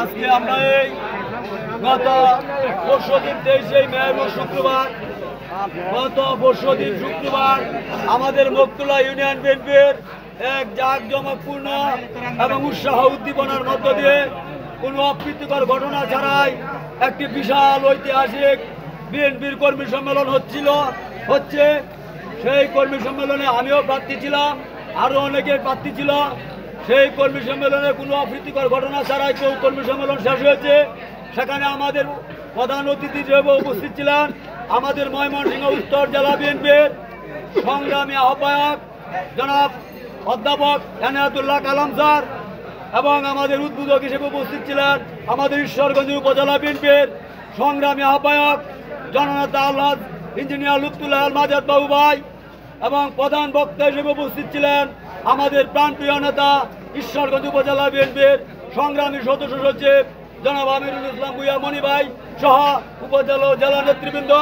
আজকে আমরা এই গত পরশুদিন 23 মে শুক্রবার শুক্রবার আমাদের মকতুলা ইউনিয়ন বিএনপির এক জাঁকজমকপূর্ণ এবং উৎসাহ উদ্দীপনার মধ্য দিয়ে কোনো অপ্রীতিকর ঘটনা ছাড়াই একটি বিশাল ঐতিহাসিক বিএনপির কর্মী সম্মেলন হচ্ছে। সেই কর্মী সম্মেলনে আমিও প্রার্থী ছিলাম, আরও অনেকে প্রার্থী ছিল। সেই কর্মী সম্মেলনে কোনো অপ্রীতিকর ঘটনা ছাড়াই কর্মী সম্মেলন শেষ হয়েছে। সেখানে আমাদের প্রধান অতিথি হিসেবে উপস্থিত ছিলেন আমাদের ময়মনসিংহ উত্তর জেলা বিএনপির সংগ্রামী আহ্বায়ক জনাব অধ্যাপক এনায়েতুল্লাহ কালাম স্যার, এবং আমাদের উদ্বোধক হিসেবে উপস্থিত ছিলেন আমাদের ঈশ্বরগঞ্জ উপজেলা বিএনপির সংগ্রামী আহ্বায়ক জননেতা আলহাজ ইঞ্জিনিয়ার লুৎফুল্লাহ আল মাজেদ বাবু ভাই, এবং প্রধান বক্তা হিসেবে উপস্থিত ছিলেন আমাদের প্রাণপ্রিয় নেতা ঈশ্বরগঞ্জ উপজেলা বিএনপির সংগ্রামী সদস্য সচিব জনাব আমিরুল ইসলাম ভূঁইয়া মনি ভাই সহ উপজেলা জেলা নেতৃবৃন্দ।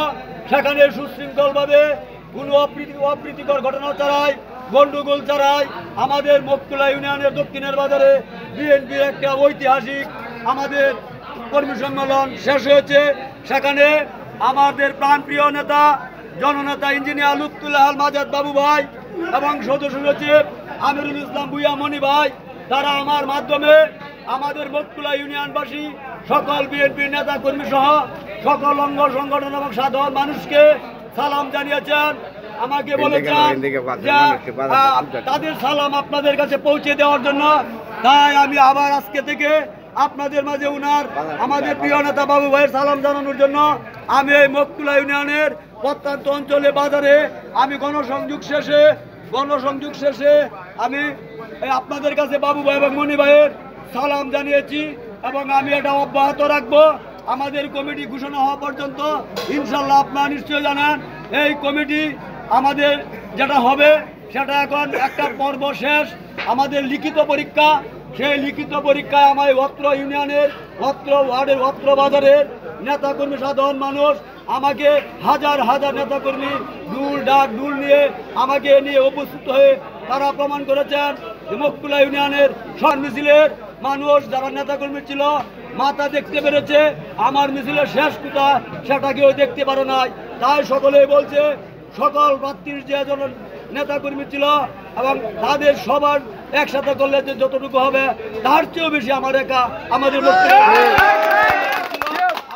সেখানে সুশৃঙ্খলভাবে কোনো অপ্রীতিকর ঘটনা ছাড়াই, গন্ডগোল ছাড়াই আমাদের মকতুলা ইউনিয়নের দক্ষিণের বাজারে বিএনপির একটা ঐতিহাসিক আমাদের কর্মী সম্মেলন শেষ হয়েছে। সেখানে আমাদের প্রাণপ্রিয় নেতা জননেতা ইঞ্জিনিয়ার লুৎফুল্লাহ আল মাজেদ বাবু ভাই এবং সদস্য সচিব আমিরুল ইসলাম ভূঁইয়া মনি ভাই, তারা আমার মাধ্যমে আমাদের মকতুলা ইউনিয়নবাসী সকল বিএনপির নেতা কর্মী সহ সকল অঙ্গ সংগঠন এবং সাধারণ মানুষকে সালাম জানিয়েছেন। আমাকে বলেছেন তাদের সালাম আপনাদের কাছে পৌঁছে দেওয়ার জন্য। তাই আমি আবার আজকে থেকে আপনাদের মাঝে আমাদের প্রিয় নেতা বাবু ভাইয়ের সালাম জানানোর জন্য আমি এই মকতুলা ইউনিয়নের প্রত্যন্ত অঞ্চলে বাজারে আমি গণসংযোগ শেষে আমি আপনাদের কাছে বাবু ভাই এবং মনি ভাইয়ের সালাম জানিয়েছি, এবং আমি এটা অব্যাহত রাখবো আমাদের কমিটি ঘোষণা হওয়া পর্যন্ত। ইনশাল্লাহ আপনারা নিশ্চয় জানেন এই কমিটি আমাদের যেটা হবে সেটা এখন একটা পর্ব শেষ, আমাদের লিখিত পরীক্ষা। সেই লিখিত পরীক্ষায় আমার অত্র ইউনিয়নের অত্র ওয়ার্ডের অত্র বাজারের নেতাকর্মী সাধারণ মানুষ আমাকে হাজার হাজার নেতাকর্মী ডুল নিয়ে আমাকে নিয়ে উপস্থিত হয়ে তারা প্রমাণ করেছেন যে মকতুলা ইউনিয়নের সব মিছিলের মানুষ যারা নেতাকর্মী ছিল মাথা দেখতে পেরেছে, আমার মিছিলের শেষ কোথা সেটা কেউ দেখতে পারে নাই। তাই সকলেই বলছে সকল প্রার্থীর যে নেতাকর্মী ছিল এবং তাদের সবার একসাথে করলে যে যতটুকু হবে তার চেয়েও বেশি আমাদের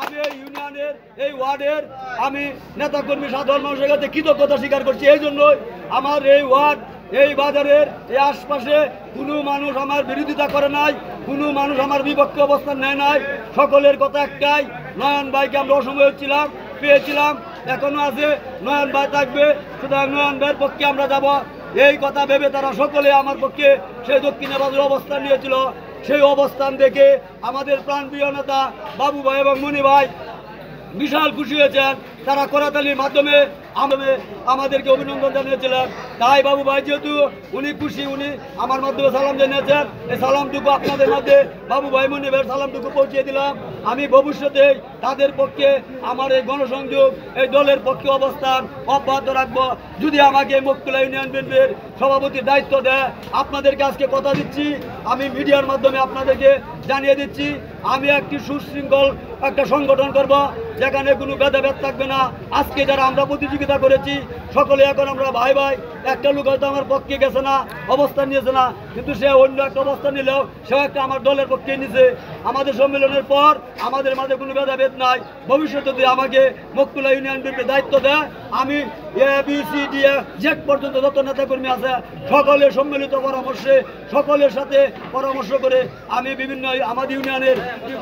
আমি এই ইউনিয়নের এই ওয়ার্ডের আমি নেতাকর্মী সাধারণ মানুষের কাছে কৃতজ্ঞতা স্বীকার করছি। এই জন্যই আমার এই ওয়ার্ড এই বাজারের এই আশপাশে কোনো মানুষ আমার বিরোধিতা করে নাই, কোনো মানুষ আমার বিপক্ষে অবস্থান নেয় নাই। সকলের কথা একটাই, নয়ন ভাইকে আমরা অসময় পেয়েছিলাম, এখনো আছে, নয়ন ভাই থাকবে, সুতরাং নয়ন ভাইয়ের পক্ষে আমরা যাব এই কথা ভেবে তারা সকলে আমার পক্ষে সেই দক্ষিণে বাজারে অবস্থান নিয়েছিল। সেই অবস্থান দেখে আমাদের প্রাণপ্রিয় নেতা বাবু ভাই এবং মনি ভাই বিশাল খুশি হয়েছেন। তারা করাতালির মাধ্যমে আমাদেরকে অভিনন্দন জানিয়েছিলেন। তাই বাবু ভাই যেহেতু উনি খুশি, উনি আমার মাধ্যমে সালাম জানিয়েছেন, এই সালামটুকু আপনাদের মধ্যে বাবু ভাই মনি ভাইয়ের সালামটুকু পৌঁছে দিলাম। আমি ভবিষ্যতে তাদের পক্ষে আমার এই গণসংযোগ এই দলের পক্ষে অবস্থান অব্যাহত রাখবো যদি আমাকে মকতুলা ইউনিয়ন বিএনপির সভাপতির দায়িত্ব দেয়। আপনাদেরকে আজকে কথা দিচ্ছি, আমি মিডিয়ার মাধ্যমে আপনাদেরকে জানিয়ে দিচ্ছি, আমি একটি সুশৃঙ্খল একটা সংগঠন করব যেখানে কোনো ভেদাভেদ থাকবে না। আজকে যারা আমরা প্রতিযোগিতা করেছি সকলে এখন আমরা ভাই ভাই। একটা লোক হয়তো আমার পক্ষে গেছে না, অবস্থান নিয়েছে না, কিন্তু সে অন্য একটা অবস্থান নিলেও সেও একটা আমার দলের পক্ষে নিছে। আমাদের সম্মেলনের পর আমাদের মাঝে কোনো ভেদাভেদ নাই। ভবিষ্যতে যদি আমাকে মকতুলা ইউনিয়ন বিএনপির দায়িত্ব দেয়, আমি ABCD জেড পর্যন্ত যত নেতাকর্মী আছে সকলের সম্মিলিত পরামর্শে সকলের সাথে পরামর্শ করে আমি বিভিন্ন আমাদের ইউনিয়নের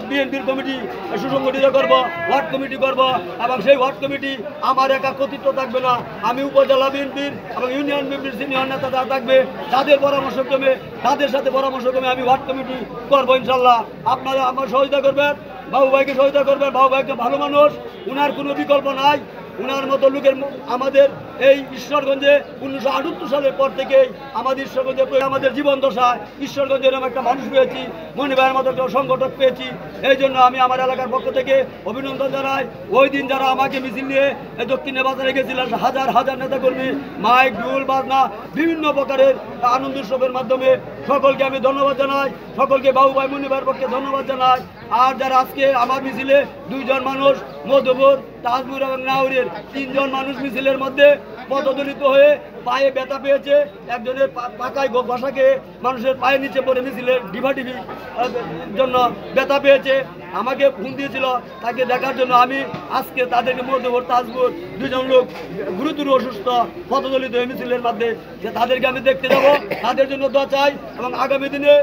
বিএনপির কমিটি সুসংগঠিত করব, ওয়ার্ড কমিটি করব, এবং সেই ওয়ার্ড কমিটি আমার একা কর্তৃত্ব থাকবে না। আমি উপজেলা বিএনপির এবং ইউনিয়ন বিএনপির সিনিয়র নেতা যারা থাকবে তাদের পরামর্শক্রমে তাদের সাথে পরামর্শক্রমে আমি ওয়ার্ড কমিটি করবো। ইনশাল্লাহ আপনারা আমার সহযোগিতা করবেন, বাবু ভাইকে সহযোগিতা করবেন। বাবু ভাইকে ভালো মানুষ, উনার কোনো বিকল্প নাই। উনার মতো লোকের আমাদের এই ঈশ্বরগঞ্জে 1978 সালের পর থেকেই আমাদের ঈশ্বরগঞ্জে আমাদের জীবন দশায় ঈশ্বরগঞ্জের এরকম একটা মানুষ পেয়েছি, মনি ভাইয়ের মতো একটা সংগঠক পেয়েছি। এই জন্য আমি আমার এলাকার পক্ষ থেকে অভিনন্দন জানাই। ওই দিন যারা আমাকে মিছিল নিয়ে দক্ষিণে বাজারে গেছিলেন, হাজার হাজার নেতাকর্মী মাইক ঢোল বাজনা বিভিন্ন প্রকারের আনন্দ উৎসবের মাধ্যমে সকলকে আমি ধন্যবাদ জানাই। সকলকে বাবু ভাই মনি ভাইয়ের পক্ষে ধন্যবাদ জানাই। আর যারা আজকে আমার মিছিলে 2 জন মানুষ মধুপুর তাজপুর এবং নাউরের 3 জন মানুষ মিছিলের মধ্যে পদদলিত হয়ে পায়ে ব্যথা পেয়েছে, একজনের পাকায় বসাকে মানুষের পায়ের নিচে পড়ে মিছিলের ডিভাডিভি জন্য ব্যথা পেয়েছে, আমাকে ফোন দিয়েছিল তাকে দেখার জন্য। আমি আজকে তাদেরকে মধুপুর তাজপুর 2 জন লোক গুরুতর অসুস্থ পদদলিত হয়ে মিছিলের মধ্যে, যে তাদেরকে আমি দেখতে যাব, তাদের জন্য দোয়া চাই। এবং আগামী দিনে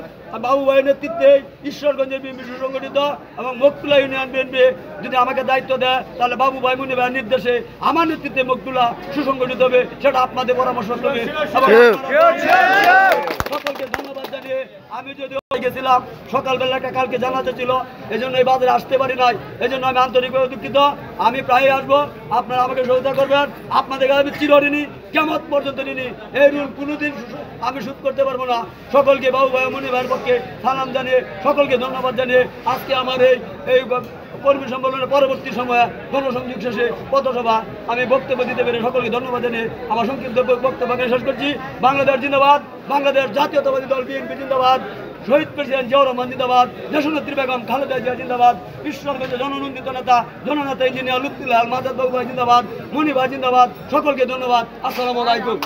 বাবু ভাইয়ের নেতৃত্বে ঈশ্বরগঞ্জের বিএনপি সুসংগঠিত এবং মকতুলা ইউনিয়ন বিএনপি যদি আমাকে দায়িত্ব দেয়, তাহলে বাবু ভাই মুনি ভাইয়ের নির্দেশে আমার নেতৃত্বে মকতুলা সুসংগঠিত হবে, সেটা আপনাদের পরামর্শ দেবে। সকলকে ধন্যবাদ জানিয়ে আমি যদি গেছিলাম সকালবেলা একটা কালকে জানাতে ছিল, এই জন্য এই বাজারে আসতে পারি নাই, এই জন্য আমি আন্তরিকভাবে দুঃখিত। আমি প্রায় আসবো, আপনারা আমাকে সহযোগিতা করবেন। আপনাদের কাছে আমি চিরঋণী, কিয়ামত পর্যন্ত ঋণী। এই ঋণ কোনোদিন আমি শোধ করতে পারবো না। সকলকে বাবু ভাই মনি ভাইয়ের পক্ষে সালাম জানিয়ে সকলকে ধন্যবাদ জানিয়ে আজকে আমার এই কর্মী সম্মেলনের পরবর্তী সময়ে গণসংযোগ শেষে পথসভা আমি বক্তব্য দিতে পেরে সকলকে ধন্যবাদ জানিয়ে আমার সংক্ষিপ্ত বক্তব্য শেষ করছি। বাংলাদেশ জিন্দাবাদ, বাংলাদেশ জাতীয়তাবাদী দল বিএনপি জিন্দাবাদ, শহীদ প্রেসিডেন্ট জিয়াউর রহমান জিন্দাবাদ, দেশনেত্রী বেগম খালেদা জিয়া জিন্দাবাদ, ঈশ্বরগঞ্জের জননন্দিত নেতা জননেতা ইঞ্জিনিয়ার লুৎফুল্লাহ আল মাজাদ বাবু ভাই জিন্দাবাদ, মনি ভাই জিন্দাবাদ। সকলকে ধন্যবাদ। আসসালামু আলাইকুম।